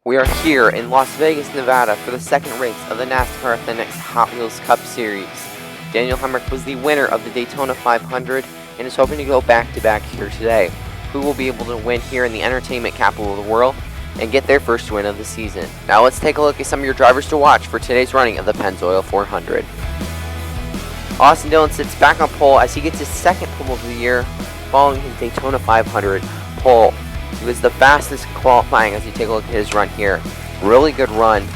We are here in Las Vegas, Nevada for the second race of the NASCAR NAHWCS Cup Series. Daniel Hemric was the winner of the Daytona 500 and is hoping to go back-to-back here today. Who will be able to win here in the entertainment capital of the world and get their first win of the season? Now let's take a look at some of your drivers to watch for today's running of the Pennzoil 400. Austin Dillon sits back on pole as he gets his second pole of the year following his Daytona 500 pole. He was the fastest qualifying as you take a look at his run here. Really good run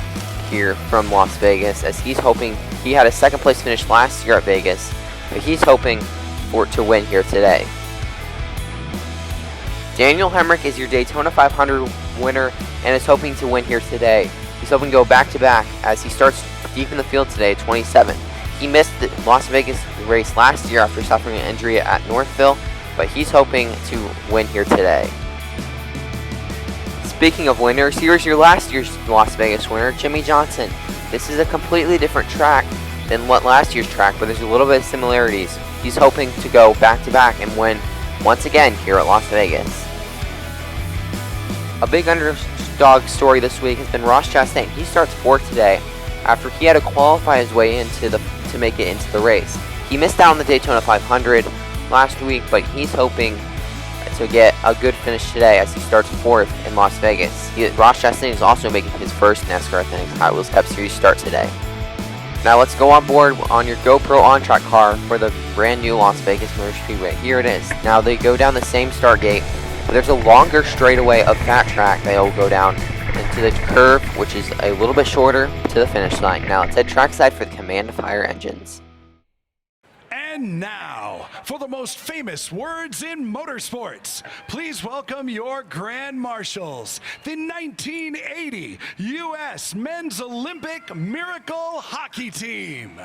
here from Las Vegas as he's hoping, he had a second place finish last year at Vegas, but he's hoping to win here today. Daniel Hemric is your Daytona 500 winner and is hoping to win here today. He's hoping to go back-to-back as he starts deep in the field today, 27. He missed the Las Vegas race last year after suffering an injury at Northville, but he's hoping to win here today. Speaking of winners, here's your last year's Las Vegas winner, Jimmie Johnson. This is a completely different track than what last year's track, but there's a little bit of similarities. He's hoping to go back-to-back and win once again here at Las Vegas. A big underdog story this week has been Ross Chastain. He starts fourth today after he had to qualify his way to make it into the race. He missed out on the Daytona 500 last week, but he's hoping to get a good finish today as he starts fourth in Las Vegas. Ross Chastain is also making his first NASCAR NAHWCS Cup Series start today. Now let's go on board on your GoPro on-track car for the brand new Las Vegas Motor Speedway. Here it is. Now they go down the same start gate, but there's a longer straightaway of that track that will go down into the curve, which is a little bit shorter to the finish line. Now let's head trackside for the Command to Fire engines. And now, for the most famous words in motorsports, please welcome your Grand Marshals, the 1980 U.S. Men's Olympic Miracle Hockey Team.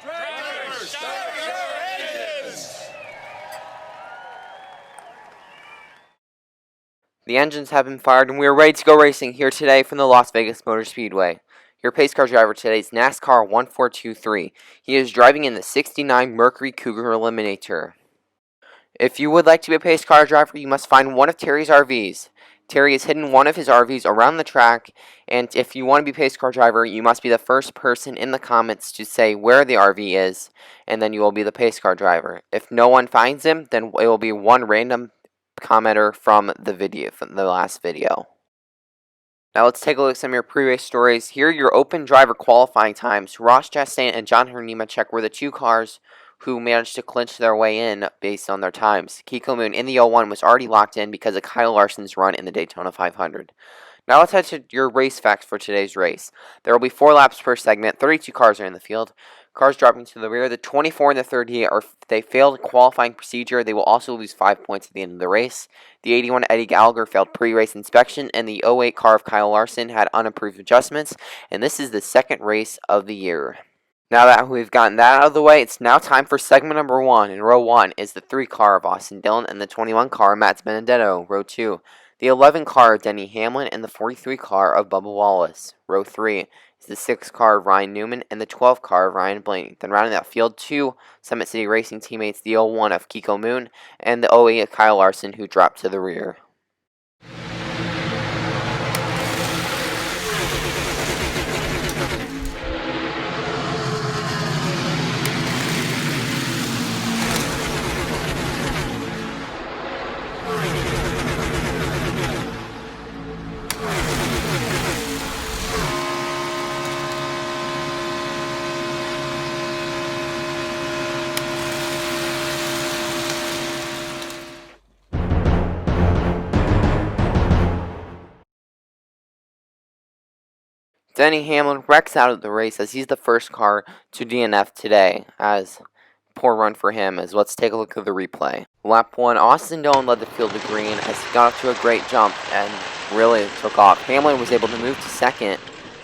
Drivers, start your engines! The engines have been fired and we are ready to go racing here today from the Las Vegas Motor Speedway. Your pace car driver today is Nascar 1423. He is driving in the 69 Mercury Cougar Eliminator. If you would like to be a pace car driver, you must find one of Terry's RVs. Terry has hidden one of his RVs around the track, and if you want to be a pace car driver, you must be the first person in the comments to say where the RV is, and then you will be the pace car driver. If no one finds him, then it will be one random commenter from the last video. Now let's take a look at some of your pre-race stories. Here are your open driver qualifying times. Ross Chastain and John Nemechek were the two cars who managed to clinch their way in based on their times. Kiko Moon in the 01 was already locked in because of Kyle Larson's run in the Daytona 500. Now let's head to your race facts for today's race. There will be 4 laps per segment. 32 cars are in the field. Cars dropping to the rear. The 24 and the 30 they failed qualifying procedure. They will also lose 5 points at the end of the race. The 81 Eddie Gallagher failed pre-race inspection, and the 08 car of Kyle Larson had unapproved adjustments, and this is the second race of the year. Now that we've gotten that out of the way, it's now time for segment number 1. In row 1 is the 3 car of Austin Dillon and the 21 car of Matt Benedetto. Row 2, the 11 car of Denny Hamlin and the 43 car of Bubba Wallace. Row 3 is the 6 car of Ryan Newman and the 12 car of Ryan Blaney. Then rounding out field 2, Summit City Racing teammates, the 01 of Kiko Moon and the 08 of Kyle Larson, who dropped to the rear. Denny Hamlin wrecks out of the race as he's the first car to DNF today, as poor run for him. As let's take a look at the replay. Lap 1, Austin Dillon led the field to green as he got off to a great jump and really took off. Hamlin was able to move to second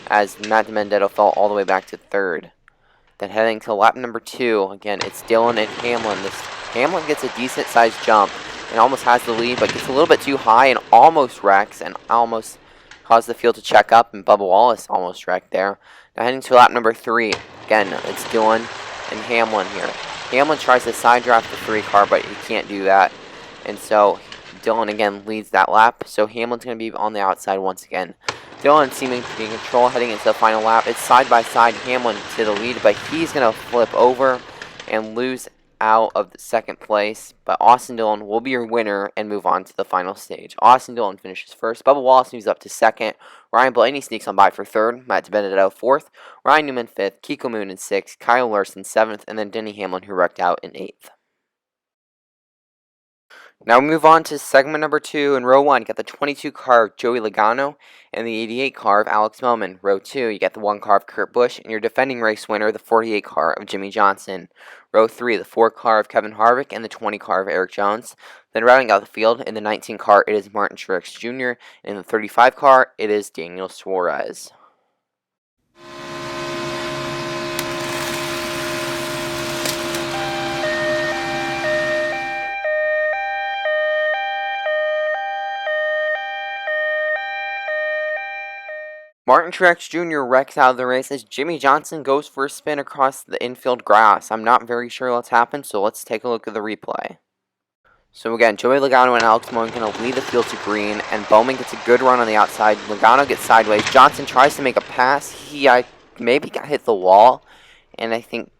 as Matt Benedetto fell all the way back to third. Then heading to lap number 2, again it's Dillon and Hamlin. Hamlin gets a decent sized jump and almost has the lead, but gets a little bit too high and almost wrecks and almost caused the field to check up, and Bubba Wallace almost wrecked there. Now heading to lap number 3. Again, it's Dillon and Hamlin here. Hamlin tries to side draft the 3 car, but he can't do that. And so Dillon again leads that lap, so Hamlin's going to be on the outside once again. Dillon seeming to be in control heading into the final lap. It's side by side, Hamlin to the lead, but he's going to flip over and lose out of the second place. But Austin Dillon will be your winner and move on to the final stage. Austin Dillon finishes first. Bubba Wallace moves up to second. Ryan Blaney sneaks on by for third. Matt DiBenedetto fourth. Ryan Newman fifth. Kiko Moon in sixth. Kyle Larson seventh. And then Denny Hamlin, who wrecked out, in eighth. Now we move on to segment number 2. In row 1, you got the 22 car of Joey Logano and the 88 car of Alex Bowman. Row 2, you got the 1 car of Kurt Busch and your defending race winner, the 48 car of Jimmie Johnson. Row 3, the 4 car of Kevin Harvick and the 20 car of Erik Jones. Then rounding out the field, in the 19 car, it is Martin Truex Jr. And in the 35 car, it is Daniel Suarez. Martin Truex Jr. wrecks out of the race as Jimmie Johnson goes for a spin across the infield grass. I'm not very sure what's happened, so let's take a look at the replay. So again, Joey Logano and Alex Bowman going to lead the field to green, and Bowman gets a good run on the outside. Logano gets sideways. Johnson tries to make a pass. He maybe got hit the wall, and I think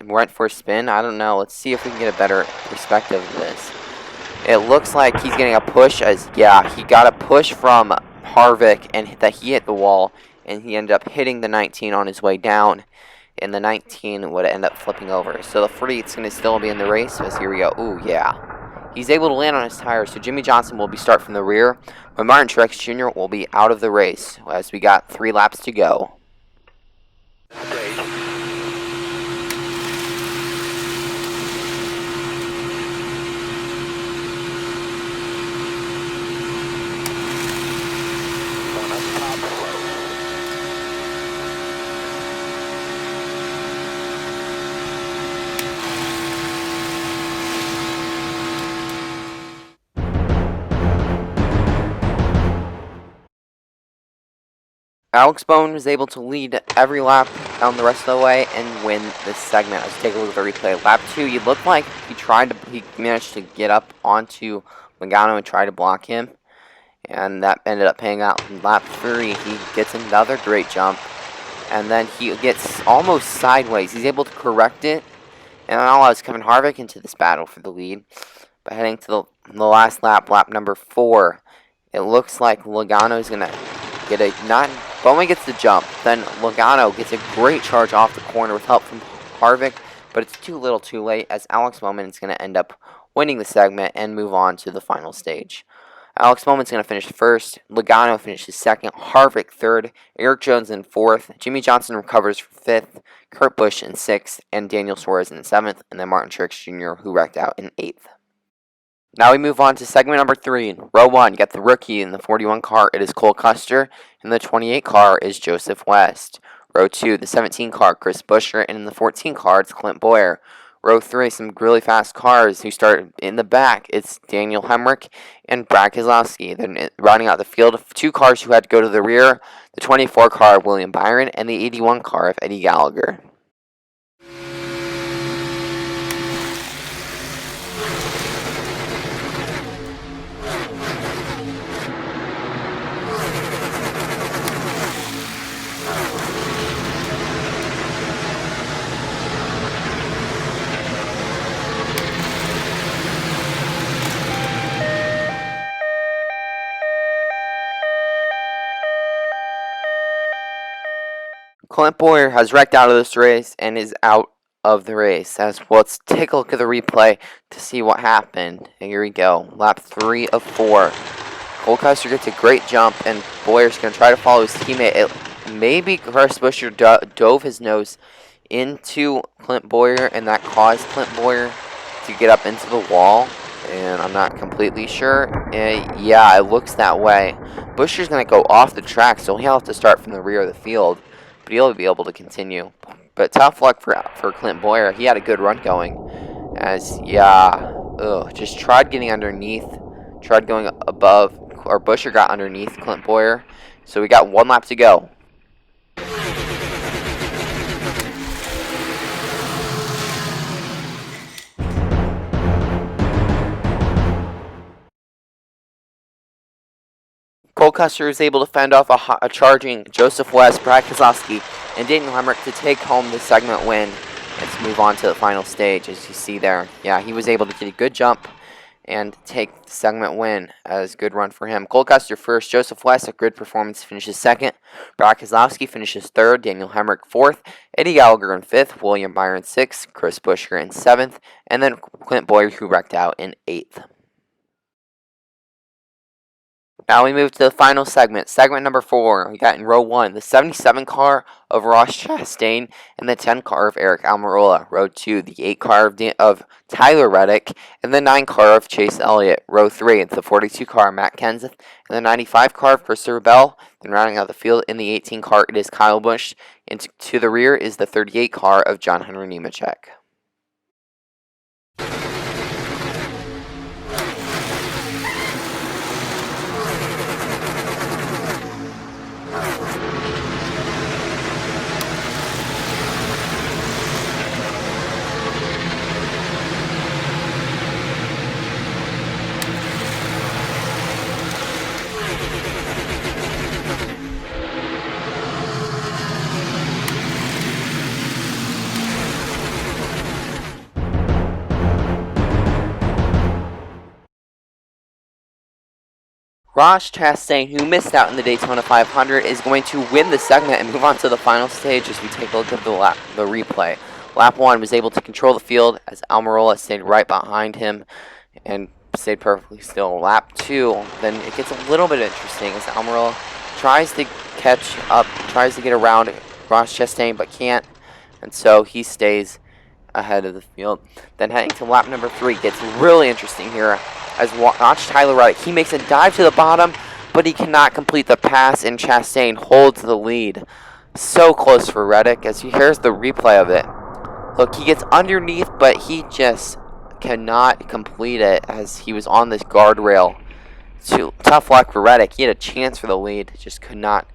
went for a spin. I don't know. Let's see if we can get a better perspective of this. It looks like he's getting a push he got a push from Harvick, and that he hit the wall, and he ended up hitting the 19 on his way down, and the 19 would end up flipping over. So the 48's going to still be in the race, as here we go. Ooh, yeah. He's able to land on his tires, so Jimmie Johnson will be start from the rear, but Martin Truex Jr. will be out of the race, as we got 3 laps to go. Alex Bowman was able to lead every lap down the rest of the way and win this segment. Let's take a look at the replay. Lap 2, he looked like he managed to get up onto Logano and try to block him, and that ended up paying out. In lap 3, he gets another great jump, and then he gets almost sideways. He's able to correct it, and that allows Kevin Harvick into this battle for the lead. But heading to the last lap, lap number 4, it looks like Logano is going to get Bowman gets the jump, then Logano gets a great charge off the corner with help from Harvick, but it's too little too late, as Alex Bowman is going to end up winning the segment and move on to the final stage. Alex Bowman's going to finish first, Logano finishes second, Harvick third, Erik Jones in fourth, Jimmie Johnson recovers for fifth, Kurt Busch in sixth, and Daniel Suarez in seventh, and then Martin Truex Jr., who wrecked out, in eighth. Now we move on to segment number 3. In row 1, you got the rookie in the 41 car, it is Cole Custer, and the 28 car is Joseph West. Row 2, the 17 car, Chris Buescher, and in the 14 car, it's Clint Bowyer. Row 3, some really fast cars who start in the back, it's Daniel Hemric and Brad Keselowski. Then rounding out the field, 2 cars who had to go to the rear, the 24 car of William Byron, and the 81 car of Eddie Gallagher. Clint Bowyer has wrecked out of this race and is out of the race. Let's take a look at the replay to see what happened. And here we go. Lap 3 of 4. Cole Custer gets a great jump, and Bowyer's going to try to follow his teammate. Maybe Chris Buescher dove his nose into Clint Bowyer, and that caused Clint Bowyer to get up into the wall. And I'm not completely sure. Yeah, it looks that way. Buescher's going to go off the track, so he'll have to start from the rear of the field. But he'll be able to continue. But tough luck for Clint Bowyer. He had a good run going. Just tried getting underneath. Tried going above. Or Buescher got underneath Clint Bowyer. So we got 1 lap to go. Cole Custer is able to fend off a charging Joseph West, Brad Keselowski, and Daniel Hemric to take home the segment win. Let's move on to the final stage, as you see there. Yeah, he was able to get a good jump and take the segment win as a good run for him. Cole Custer first, Joseph West, a good performance, finishes second. Brad Keselowski finishes third, Daniel Hemric fourth, Eddie Gallagher in fifth, William Byron sixth, Chris Buescher in seventh, and then Clint Boyer, who wrecked out in eighth. Now we move to the final segment. Segment number 4. We got in row 1, the 77 car of Ross Chastain and the 10 car of Eric Almirola. Row 2, the 8 car of Tyler Reddick and the 9 car of Chase Elliott. Row 3, it's the 42 car of Matt Kenseth and the 95 car of Christopher Bell. Then rounding out the field in the 18 car, it is Kyle Busch. And to the rear is the 38 car of John Henry Nemechek. Ross Chastain, who missed out in the Daytona 500, is going to win the segment and move on to the final stage as we take a look at the replay. Lap 1 was able to control the field as Almirola stayed right behind him and stayed perfectly still. Lap 2, then it gets a little bit interesting as Almirola tries to catch up, tries to get around Ross Chastain, but can't, and so he stays ahead of the field. Then heading to lap number 3 gets really interesting here as watch Tyler Reddick. He makes a dive to the bottom, but he cannot complete the pass, and Chastain holds the lead. So close for Reddick, as here's the replay of it. Look, he gets underneath, but he just cannot complete it as he was on this guardrail. Tough luck for Reddick. He had a chance for the lead, just could not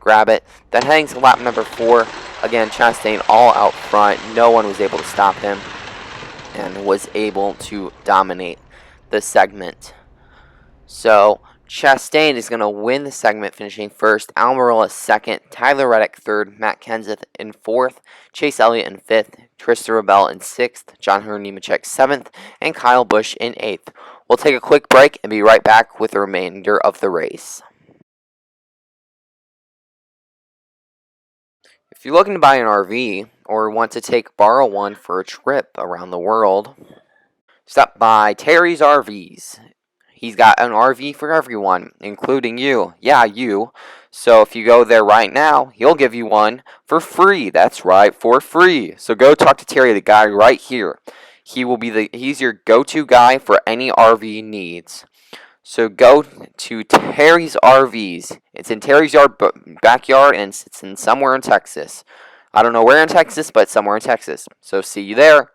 grab it. Then heading to lap number 4, again, Chastain all out front. No one was able to stop him and was able to dominate the segment. So Chastain is going to win the segment, finishing first, Almirola second, Tyler Reddick third, Matt Kenseth in fourth, Chase Elliott in fifth, Christopher Bell in sixth, John Henry Nemechek seventh, and Kyle Busch in eighth. We'll take a quick break and be right back with the remainder of the race. If you're looking to buy an RV or want to borrow one for a trip around the world, stop by Terry's RVs. He's got an RV for everyone, including you. Yeah, you. So if you go there right now, he'll give you one for free. That's right, for free. So go talk to Terry, the guy right here. He's your go-to guy for any RV needs. So go to Terry's RVs. It's in Terry's backyard, and it's in somewhere in Texas. I don't know where in Texas, but somewhere in Texas. So see you there.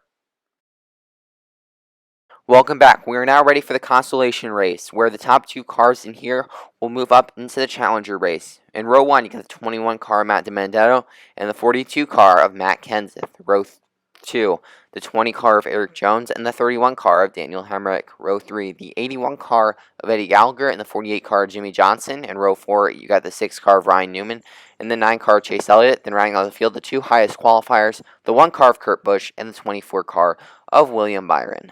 Welcome back. We are now ready for the Consolation Race, where the top 2 cars in here will move up into the Challenger Race. In row 1, you got the 21 car of Matt DiBenedetto and the 42 car of Matt Kenseth. Row 2, the 20 car of Eric Jones and the 31 car of Daniel Hemric. Row 3, the 81 car of Eddie Gallagher and the 48 car of Jimmie Johnson. In row 4, you got the 6 car of Ryan Newman and the 9 car of Chase Elliott. Then rounding out the field, the 2 highest qualifiers, the 1 car of Kurt Busch and the 24 car of William Byron.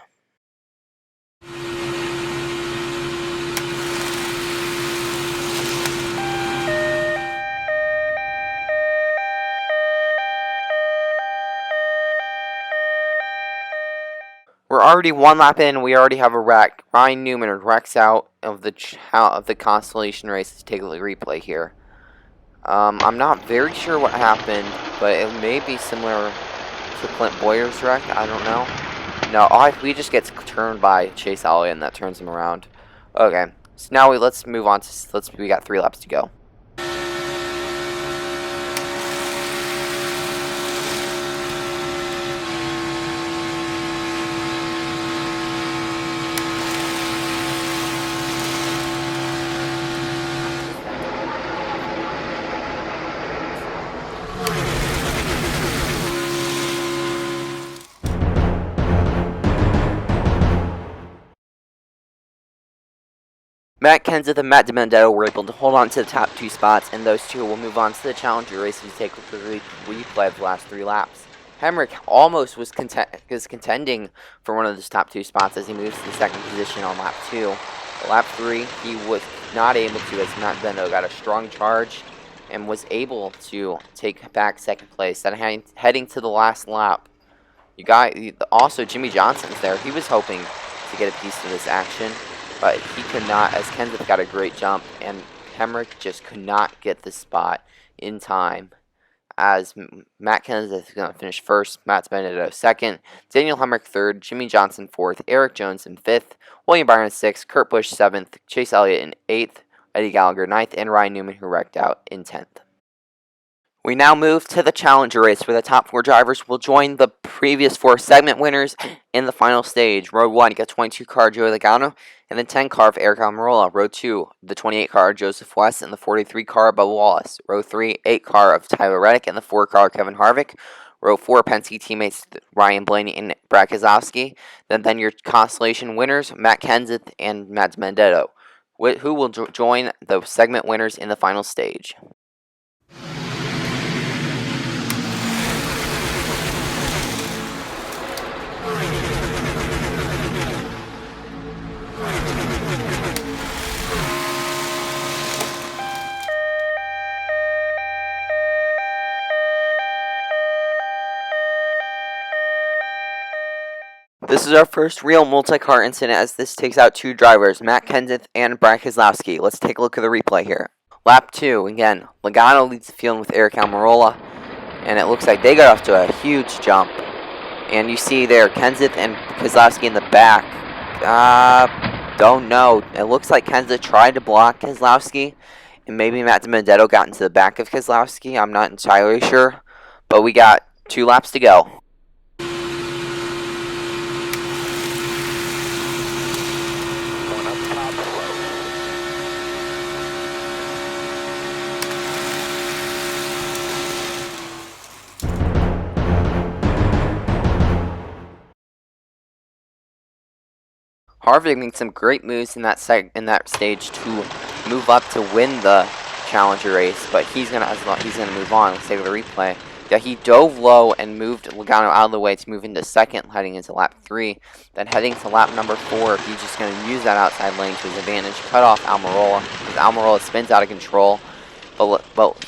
We're already 1 lap in, and we already have a wreck. Ryan Newman wrecks out of the Consolation Race. Let's take a replay here. I'm not very sure what happened, but it may be similar to Clint Boyer's wreck. I don't know. No, he just gets turned by Chase Elliott, and that turns him around. Okay, so now let's move on to we got 3 laps to go. Matt Kenseth and Matt DiBenedetto were able to hold on to the top 2 spots, and those two will move on to the Challenger Race as we take a replay of the last 3 laps. Hemric almost was contending for one of those top 2 spots as he moves to the 2nd position on lap 2. Lap 3, he was not able to, as Matt DiBenedetto got a strong charge and was able to take back 2nd place. Then heading to the last lap, you got also Jimmie Johnson's there. He was hoping to get a piece of this action, but he could not, as Kenseth got a great jump, and Hemric just could not get the spot in time. As Matt Kenseth is going to finish 1st, Matt DiBenedetto 2nd, Daniel Hemric 3rd, Jimmie Johnson 4th, Erik Jones in 5th, William Byron 6th, Kurt Busch 7th, Chase Elliott in 8th, Eddie Gallagher 9th, and Ryan Newman, who wrecked out, in 10th. We now move to the Challenger Race, where the top 4 drivers will join the previous 4 segment winners in the final stage. Row 1, you got 22 car Joey Logano and the 10 car of Aric Almirola. Row 2, the 28 car of Joseph West and the 43 car of Bubba Wallace. Row 3, 8 car of Tyler Reddick and the 4 car of Kevin Harvick. Row 4, Penske teammates Ryan Blaney and Brad Keselowski. Then your Consolation winners, Matt Kenseth and Matt DiBenedetto, who will join the segment winners in the final stage. This is our first real multi-car incident as this takes out 2 drivers, Matt Kenseth and Brad Keselowski. Let's take a look at the replay here. Lap 2, again, Logano leads the field with Aric Almirola, and it looks like they got off to a huge jump. And you see there Kenseth and Keselowski in the back. Don't know. It looks like Kenseth tried to block Keselowski, and maybe Matt DiBenedetto got into the back of Keselowski. I'm not entirely sure, but we got 2 laps to go. Harvick made some great moves in that stage to move up to win the Challenger Race, but he's gonna move on. Let's take the replay. Yeah, he dove low and moved Logano out of the way to move into 2nd, heading into lap 3. Then heading to lap number 4, he's just gonna use that outside lane to his advantage, cut off Almirola, because Almirola spins out of control. But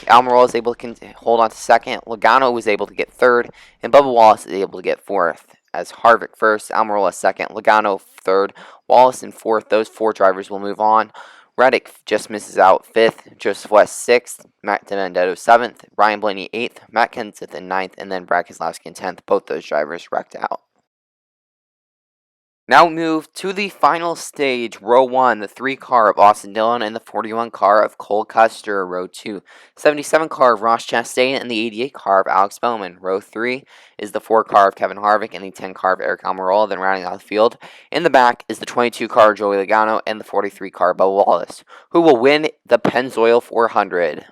Almirola is able to hold on to 2nd. Logano was able to get 3rd, and Bubba Wallace is able to get 4th. As Harvick 1st, Almirola 2nd, Logano 3rd, Wallace in 4th. Those 4 drivers will move on. Reddick just misses out 5th, Joseph West 6th, Matt DiBenedetto 7th, Ryan Blaney 8th, Matt Kenseth in 9th, and then Brad Keselowski in 10th. Both those drivers wrecked out. Now move to the final stage, row 1, the 3 car of Austin Dillon and the 41 car of Cole Custer. Row 2, 77 car of Ross Chastain and the 88 car of Alex Bowman. Row 3 is the 4 car of Kevin Harvick and the 10 car of Aric Almirola, then rounding out the field. In the back is the 22 car of Joey Logano and the 43 car of Bubba Wallace, who will win the Pennzoil 400.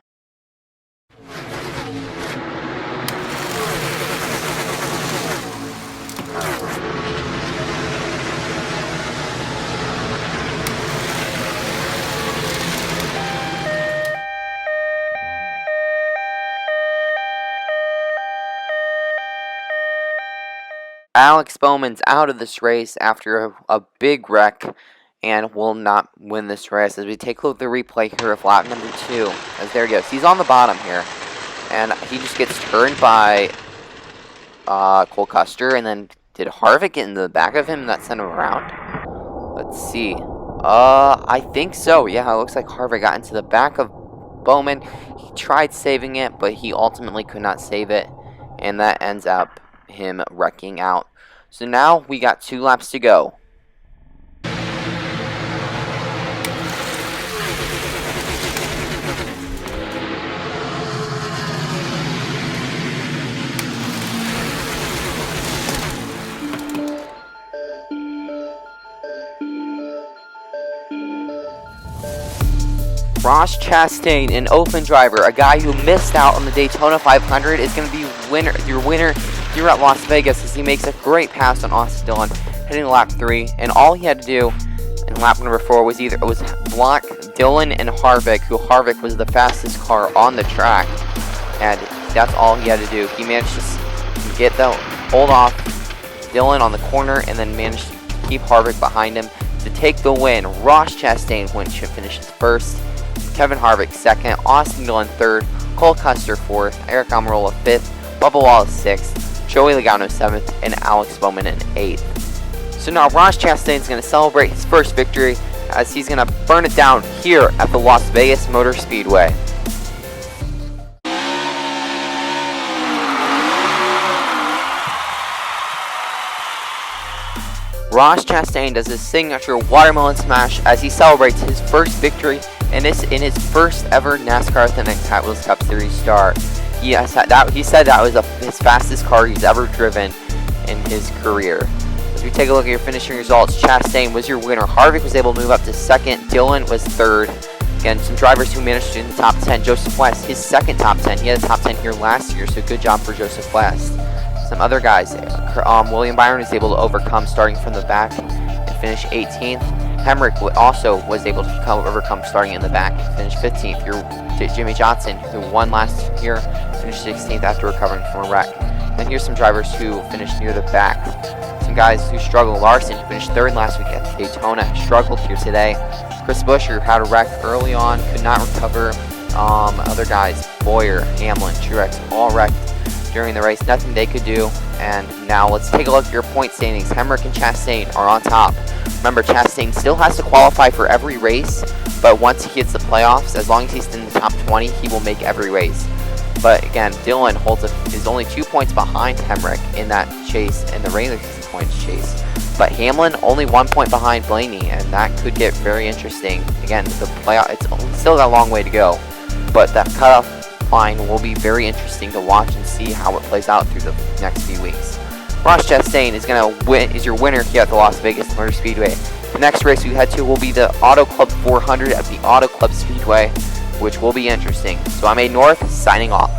Alex Bowman's out of this race after a big wreck and will not win this race. As we take a look at the replay here of lap number 2, as there he goes. He's on the bottom here, and he just gets turned by Cole Custer, and then did Harvick get in the back of him and that sent him around? Let's see. I think so. Yeah, it looks like Harvick got into the back of Bowman. He tried saving it, but he ultimately could not save it, and that ends up him wrecking out. So now we got 2 laps to go. Ross Chastain, an open driver, a guy who missed out on the Daytona 500, is going to be your winner here at Las Vegas as he makes a great pass on Austin Dillon, heading to lap 3. And all he had to do in lap number 4 was block Dillon and Harvick, who Harvick was the fastest car on the track, and that's all he had to do. He managed to get the hold off Dillon on the corner and then managed to keep Harvick behind him to take the win. Ross Chastain finishes first, Kevin Harvick second, Austin Dillon third, Cole Custer fourth, Eric Almirola fifth, Bubba Wallace sixth, Joey Logano seventh, and Alex Bowman in eighth. So now Ross Chastain is going to celebrate his first victory as he's going to burn it down here at the Las Vegas Motor Speedway. Ross Chastain does his signature watermelon smash as he celebrates his first victory in his first ever NASCAR Authentic Hot Wheels Cup Series start. He said that was his fastest car he's ever driven in his career. As we take a look at your finishing results, Chastain was your winner. Harvick was able to move up to second. Dillon was third. Again, some drivers who managed in the top 10. Joseph West, his second top 10. He had a top 10 here last year, so good job for Joseph West. Some other guys, William Byron was able to overcome starting from the back and finish 18th. Hemric also was able to overcome starting in the back and finish 15th. Your Jimmie Johnson, who won last year, finished 16th after recovering from a wreck. And here's some drivers who finished near the back. Some guys who struggled. Larson, who finished third last week at Daytona, struggled here today. Chris Buescher, who had a wreck early on, could not recover. Other guys, Boyer, Hamlin, Truex, all wrecked during the race. Nothing they could do. And now let's take a look at your point standings. Hemric and Chastain are on top. Remember, Chastain still has to qualify for every race, but once he hits the playoffs, as long as he's in the top 20, he will make every race. But again, Dillon is only 2 points behind Hemric in that chase, in the regular season points chase. But Hamlin only 1 point behind Blaney, and that could get very interesting. Again, the playoff, it's still got a long way to go, but that cutoff line will be very interesting to watch and see how it plays out through the next few weeks. Ross Chastain is your winner here at the Las Vegas Motor Speedway. The next race we head to will be the Auto Club 400 at the Auto Club Speedway, which will be interesting. So I'm A North, signing off.